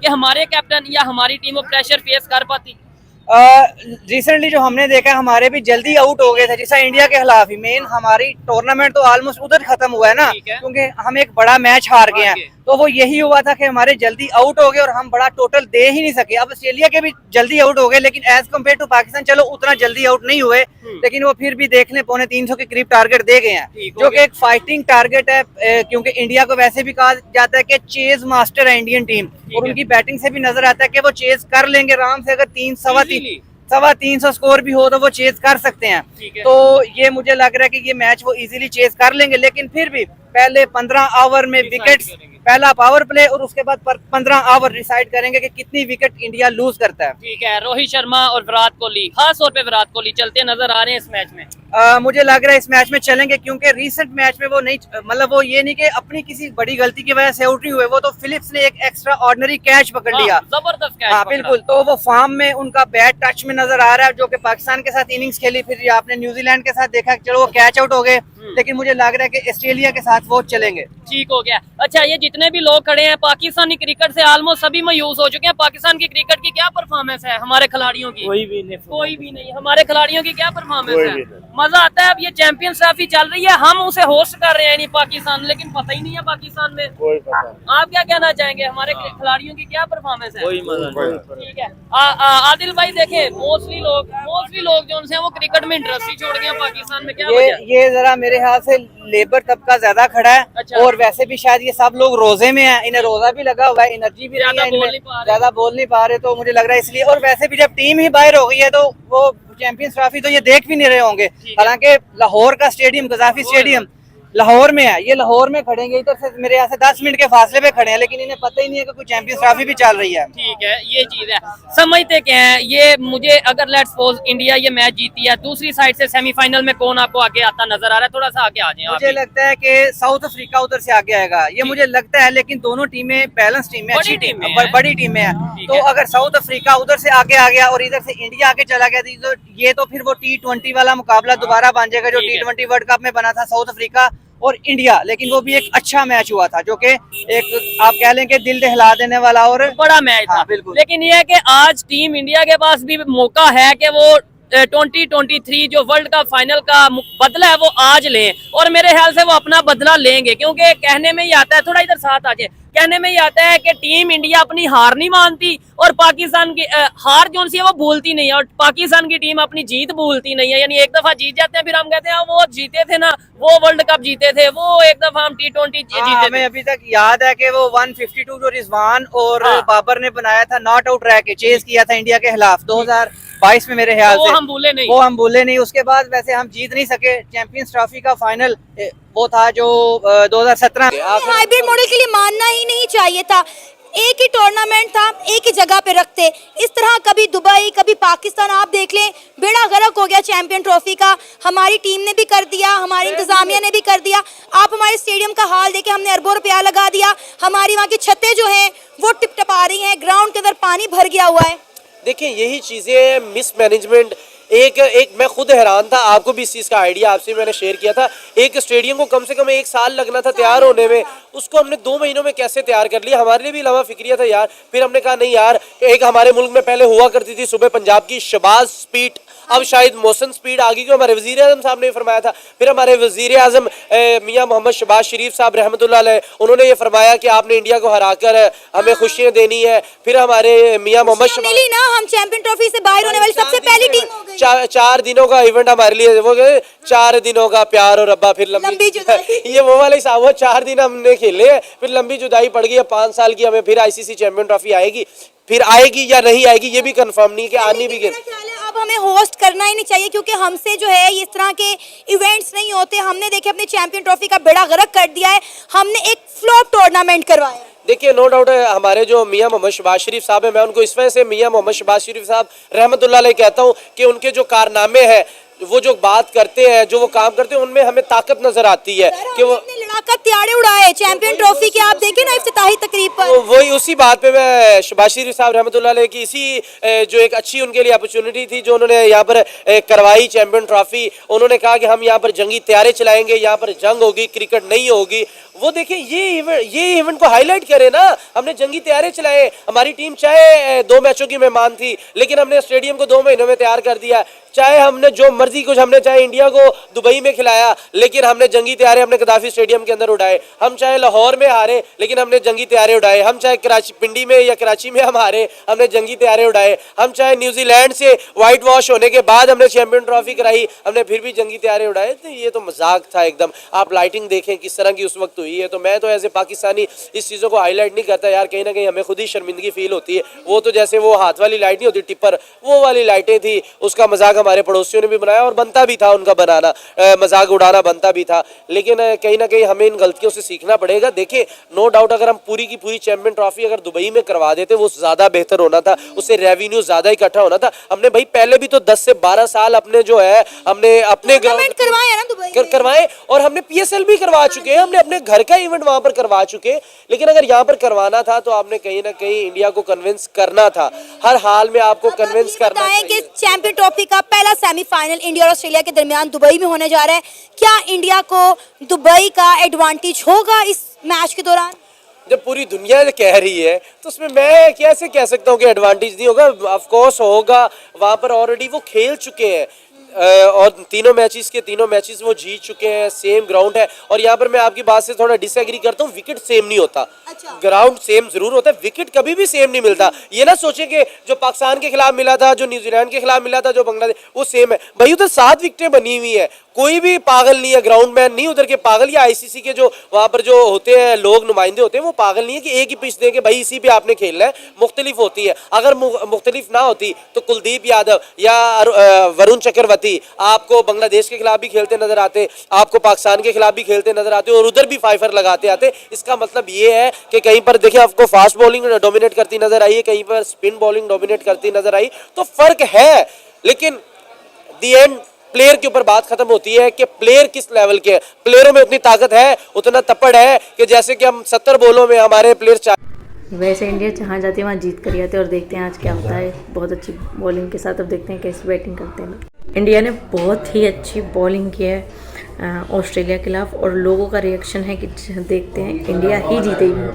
कि हमारे कैप्टन या हमारी टीम वो प्रेशर फेस कर पाती? रिसेंटली जो हमने देखा है, हमारे भी जल्दी आउट हो गए थे, जैसा इंडिया के खिलाफ ही। मेन हमारी टूर्नामेंट तो ऑलमोस्ट उधर खत्म हुआ है ना, क्योंकि हम एक बड़ा मैच हार गए हैं। तो वो यही हुआ था कि हमारे जल्दी आउट हो गए और हम बड़ा टोटल दे ही नहीं सके। अब ऑस्ट्रेलिया के भी जल्दी आउट हो गए, लेकिन एज कम्पेयर टू पाकिस्तान चलो उतना जल्दी आउट नहीं हुए, लेकिन वो फिर भी देख लें 250 के करीब टारगेट दे गए हैं, जो कि एक फाइटिंग टारगेट है। क्योंकि इंडिया को वैसे भी कहा जाता है कि चेज मास्टर है इंडियन टीम, और उनकी बैटिंग से भी नजर आता है कि वो चेज कर लेंगे आराम से। अगर 300 स्कोर भी हो तो वो चेज कर सकते हैं। तो ये मुझे लग रहा है कि ये मैच वो इजीली चेज कर लेंगे, लेकिन फिर भी पहले 15 ओवर में विकेट्स, पहला पावर प्ले और उसके बाद 15 ओवर डिसाइड करेंगे कि कितनी विकेट इंडिया लूज करता है। ठीक है, रोहित शर्मा और विराट कोहली, खास तौर पे विराट कोहली चलते नजर आ रहे हैं इस मैच में। मुझे लग रहा है इस मैच में चलेंगे, क्योंकि रीसेंट मैच में वो नहीं, मतलब वो ये नहीं कि अपनी किसी बड़ी गलती की वजह से आउट नहीं हुए, वो तो फिलिप्स ने एक एक्स्ट्रा ऑर्डिनरी कैच पकड़ लिया, जबरदस्त कैच। हाँ बिल्कुल। तो वो फॉर्म में उनका बैट टच में नजर आ रहा है, जो कि पाकिस्तान के साथ इनिंग्स खेली, फिर आपने न्यूजीलैंड के साथ देखा, चलो वो कैच आउट हो गए, लेकिन मुझे लग रहा है कि ऑस्ट्रेलिया के साथ वो चलेंगे। ठीक हो गया। अच्छा, ये जितने भी लोग खड़े हैं पाकिस्तानी क्रिकेट से ऑलमोस्ट सभी मायूस हो चुके हैं। पाकिस्तान की क्रिकेट की क्या परफॉर्मेंस है हमारे खिलाड़ियों की? कोई भी नहीं। हमारे खिलाड़ियों की क्या परफॉर्मेंस है? मजा आता है। अब ये चैंपियंस ट्रॉफी चल रही है, हम उसे होस्ट कर रहे हैं नहीं पाकिस्तान, लेकिन पता ही नहीं है पाकिस्तान में। आप क्या कहना चाहेंगे, हमारे खिलाड़ियों की क्या परफॉर्मेंस है? ठीक है। आदिल भाई देखें, मोस्टली लोग जो उनसे वो क्रिकेट में इंटरेस्ट ही छोड़ गए हैं पाकिस्तान में, क्या वजह? ये जरा मेरे ख्याल से लेबर तबका ज्यादा खड़ा है। अच्छा। और वैसे भी शायद ये सब लोग रोजे में हैं, इन्हें रोजा भी लगा हुआ है, एनर्जी भी नहीं है इनमें, ज्यादा बोल नहीं पा रहे, तो मुझे लग रहा है इसलिए। और वैसे भी जब टीम ही बाहर हो गई है तो वो चैंपियंस ट्रॉफी तो ये देख भी नहीं रहे होंगे। हालांकि लाहौर का स्टेडियम, गजाफी स्टेडियम लाहौर में है, ये लाहौर में खड़ेंगे, इधर से मेरे यहाँ से 10 मिनट के फासले पे खड़े हैं, लेकिन इन्हें पता ही नहीं है कि कोई चैंपियंस ट्रॉफी भी चल रही है। ठीक है, ये चीज है। समझते क्या है ये, मुझे अगर लेट्स सपोज इंडिया ये मैच जीती है, दूसरी साइड से सेमीफाइनल में कौन आपको आगे आता नजर आ रहा है? थोड़ा सा आगे आ जाए। मुझे लगता है कि साउथ अफ्रीका उधर से आगे आएगा, ये मुझे लगता है, लेकिन दोनों टीमें बैलेंस टीम है, अच्छी टीम है, बड़ी टीमें हैं। तो अगर साउथ अफ्रीका उधर से आगे आ गया और इधर से इंडिया आगे चला गया, तो ये तो फिर वो T20 वाला मुकाबला दोबारा बन जाएगा, जो T20 वर्ल्ड कप में बना था साउथ अफ्रीका और इंडिया। लेकिन वो भी एक अच्छा मैच हुआ था, जो कि एक आप कह लें कि दिल दहला देने वाला और बड़ा मैच था। बिल्कुल। लेकिन ये है कि आज टीम इंडिया के पास भी मौका है कि वो 2023 जो वर्ल्ड कप फाइनल का बदला है वो आज लें, और मेरे ख्याल से वो अपना बदला लेंगे। क्योंकि कहने में ही आता है, थोड़ा इधर साथ आ जाए, कहने में ही आता है कि टीम इंडिया अपनी हार नहीं मानती और पाकिस्तान की हार जो सी है वो भूलती नहीं है, और पाकिस्तान की टीम अपनी जीत भूलती नहीं है। यानी एक दफा जीत जाते हैं फिर हम कहते हैं वो जीते थे ना, वो वर्ल्ड कप जीते थे, वो एक दफा हम T20 जीते थे। हमें अभी तक याद है कि वो 152 जो रिजवान और बाबर ने बनाया था, नॉट आउट रह के चेज किया था इंडिया के खिलाफ 2022 में मेरे ख्याल से, वो हम भूले नहीं। उसके बाद वैसे हम जीत नहीं सके। चैंपियंस ट्रॉफी का फाइनल वो था जो 2017 हाइब्रिड मॉडल के लिए मानना ही नहीं चाहिए था। एक ही टूर्नामेंट था, एक ही जगह पे रखते। इस तरह कभी दुबई कभी पाकिस्तान, आप देख लें बेड़ा गर्क हो गया चैंपियन ट्रॉफी का। हमारी टीम ने भी कर दिया, हमारी इंतजामिया ने भी कर दिया। आप हमारे स्टेडियम का हाल देखें, हमने अरबों रुपया लगा दिया, हमारी वहाँ की छतें जो हैं वो टिपटपा रही हैं, ग्राउंड के अंदर पानी भर गया हुआ है। देखिए यही चीज़ें मिसमैनेजमेंट, एक मैं खुद हैरान था, आपको भी इस चीज़ का आइडिया आपसे मैंने शेयर किया था। एक स्टेडियम को कम से कम 1 साल लगना था तैयार होने में, उसको हमने 2 महीनों में कैसे तैयार कर लिया। हमारे लिए भी लवा फिक्रिया था यार। फिर हमने कहा नहीं यार, एक हमारे मुल्क में पहले हुआ करती थी सुबह पंजाब की शबाज स्पीड, अब शायद मौसम स्पीड आ गई, जो हमारे वज़ीर आज़म साहब ने फरमाया था। फिर हमारे वज़ीर आज़म मियाँ मोहम्मद शहबाज शरीफ साहब रहमतुल्लाह अलैह, उन्होंने ये फरमाया कि आपने इंडिया को हराकर हमें खुशियाँ देनी है। फिर हमारे मियाँ मोहम्मद मिली ना, हम चैंपियन ट्रॉफी से बाहर होने वाली सबसे पहली टीम हो गई। 4 दिनों का इवेंट हमारे लिए वो गए, 4 दिनों का प्यार और अब्बा फिर लंबी जुदाई। ये वो वाले साहब, वो 4 दिन हमने खेले, फिर लंबी जुदाई पड़ गई। 5 साल की हमें फिर ICC चैंपियन ट्रॉफी आएगी, फिर आएगी या नहीं आएगी ये भी कंफर्म नहीं कि आनी भी। अब हमें होस्ट करना ही नहीं चाहिए, क्योंकि हमसे जो है इस तरह के इवेंट्स नहीं होते। हमने देखे अपने चैंपियन ट्रॉफी का बेड़ा गर्क कर दिया है, हमने एक फ्लॉप टूर्नामेंट करवाया। देखिए नो डाउट है, हमारे जो मियाँ मोहम्मद शहबाज शरीफ साहब है, मैं उनको इस वजह से मियाँ मोहम्मद शहबाज शरीफ साहब रहमतुल्लाह अलैह कहता हूँ कि उनके जो कारनामे हैं, वो जो बात करते हैं, जो वो काम करते हैं, उनमें हमें ताकत नजर आती है कि वो लड़ाकर त्याड़े उड़ाए चैंपियन ट्रॉफी के। आप देखें ना इफ्तिताही तकरीब पर, वही उसी बात पे मैं शहबाज शरीफ साहब रहमतुल्लाह अलैह की इसी जो एक अच्छी उनके लिए अपॉर्चुनिटी थी जो उन्होंने यहाँ पर करवाई चैंपियन ट्रॉफी। उन्होंने कहा कि हम यहाँ पर जंगी तैयारे चलाएंगे, यहाँ पर जंग होगी, क्रिकेट नहीं होगी। वो देखें, ये इवेंट को हाईलाइट करे ना। हमने जंगी तैयारी चलाए, हमारी टीम चाहे 2 मैचों की मेहमान थी लेकिन हमने स्टेडियम को 2 महीनों में तैयार कर दिया। चाहे हमने जो मर्जी कुछ, हमने चाहे इंडिया को दुबई में खिलाया लेकिन हमने जंगी तैयारे हमने गद्दाफी स्टेडियम के अंदर उड़ाए। हम चाहे लाहौर में हारे लेकिन हमने जंगी तैयारे उड़ाए। हम चाहे कराची, पिंडी में या कराची में हम हारे, हमने जंगी तैयारे उड़ाए। हम चाहे न्यूजीलैंड से वाइट वॉश होने के बाद हमने चैंपियन ट्रॉफी कराई, हमने फिर भी जंगी तैयारे उड़ाए। तो ये तो मजाक था एकदम। आप लाइटिंग देखें किस तरह की उस वक्त हुई है। तो मैं तो ऐसे पाकिस्तानी इस चीज़ों को हाईलाइट नहीं करता यार, कहीं ना कहीं हमें खुद ही शर्मिंदगी फील होती है। वो तो जैसे वो हाथ वाली लाइट नहीं होती टिप्पर, वो वाली लाइटें थी, उसका मजाक हमारे पड़ोसियों ने भी बनाया और बनता भी था उनका बनाना, मजाक उड़ाना बनता भी था। लेकिन कहीं ना कहीं हमें इन गलतियों से सीखना पड़ेगा। देखिए नो डाउट अगर हम पूरी की पूरी चैंपियन ट्रॉफी अगर दुबई में करवा देते वो ज़्यादा बेहतर होना था, उससे रेवेन्यू ज़्यादा इकट्ठा होना था। हमने भाई पहले भी तो 10 से 12 साल अपने जो है हमने अपने ग्राउंड करवाए ना दुबई करवाए और हमने PSL भी करवा चुके हैं, हमने अपने घर का इवेंट वहां पर करवा चुके हैं। लेकिन अगर यहाँ पर करवाना था तो आपने कहीं ना कहीं इंडिया को कन्विंस करना था, हर हाल में आपको कन्विंस करना है कि चैंपियन ट्रॉफी का पहला सेमीफाइनल इंडिया और ऑस्ट्रेलिया के दरमियान दुबई में होने जा रहा है। क्या इंडिया को दुबई का एडवांटेज होगा इस मैच के दौरान? जब पूरी दुनिया कह रही है तो उसमें मैं कैसे कह सकता हूँ कि एडवांटेज नहीं होगा। ऑफ कोर्स होगा, वहाँ पर ऑलरेडी वो खेल चुके हैं और तीनों मैचेस वो जीत चुके हैं, सेम ग्राउंड है। और यहाँ पर मैं आपकी बात से थोड़ा डिसएग्री करता हूँ, विकेट सेम नहीं होता। अच्छा। ग्राउंड सेम जरूर होता है, विकेट कभी भी सेम नहीं मिलता। ये ना सोचे कि जो पाकिस्तान के खिलाफ मिला था, जो न्यूजीलैंड के खिलाफ मिला था, जो बांग्लादेश, वो सेम है। भाई उधर 7 विकेटें बनी हुई है, कोई भी पागल नहीं है, ग्राउंड मैन नहीं उधर के पागल, या ICC के जो वहाँ पर जो होते हैं लोग, नुमाइंदे होते हैं, वो पागल नहीं है कि एक ही पिच देंगे भाई इसी पे आपने खेलना है। मुख्तलिफ होती है। अगर मुख्तलिफ ना होती तो कुलदीप यादव या वरुण चक्रवर्ती आपको बांग्लादेश के खिलाफ भी खेलते नजर आते, आपको पाकिस्तान के खिलाफ भी खेलते नजर आते और उधर भी फाइफर लगाते आते। इसका मतलब ये है कि कहीं पर देखिए आपको फास्ट बॉलिंग डोमिनेट करती नजर आई है, कहीं पर स्पिन बॉलिंग डोमिनेट करती नजर आई, तो फर्क है। लेकिन दी एंड प्लेयर के ऊपर बात खत्म होती है कि प्लेयर किस लेवल के है। प्लेयरों में उतनी ताकत है, उतना तपड़ है कि जैसे कि हम 70 बॉलों में हमारे प्लेयर वैसे इंडिया जहाँ जाती है वहाँ जीत कर आते हैं। और देखते हैं आज क्या होता है। बहुत अच्छी बॉलिंग के साथ अब देखते हैं कैसी बैटिंग करते हैं। इंडिया ने बहुत ही अच्छी बॉलिंग की है ऑस्ट्रेलिया के खिलाफ और लोगों का रिएक्शन है कि देखते हैं इंडिया ही जीतेगी।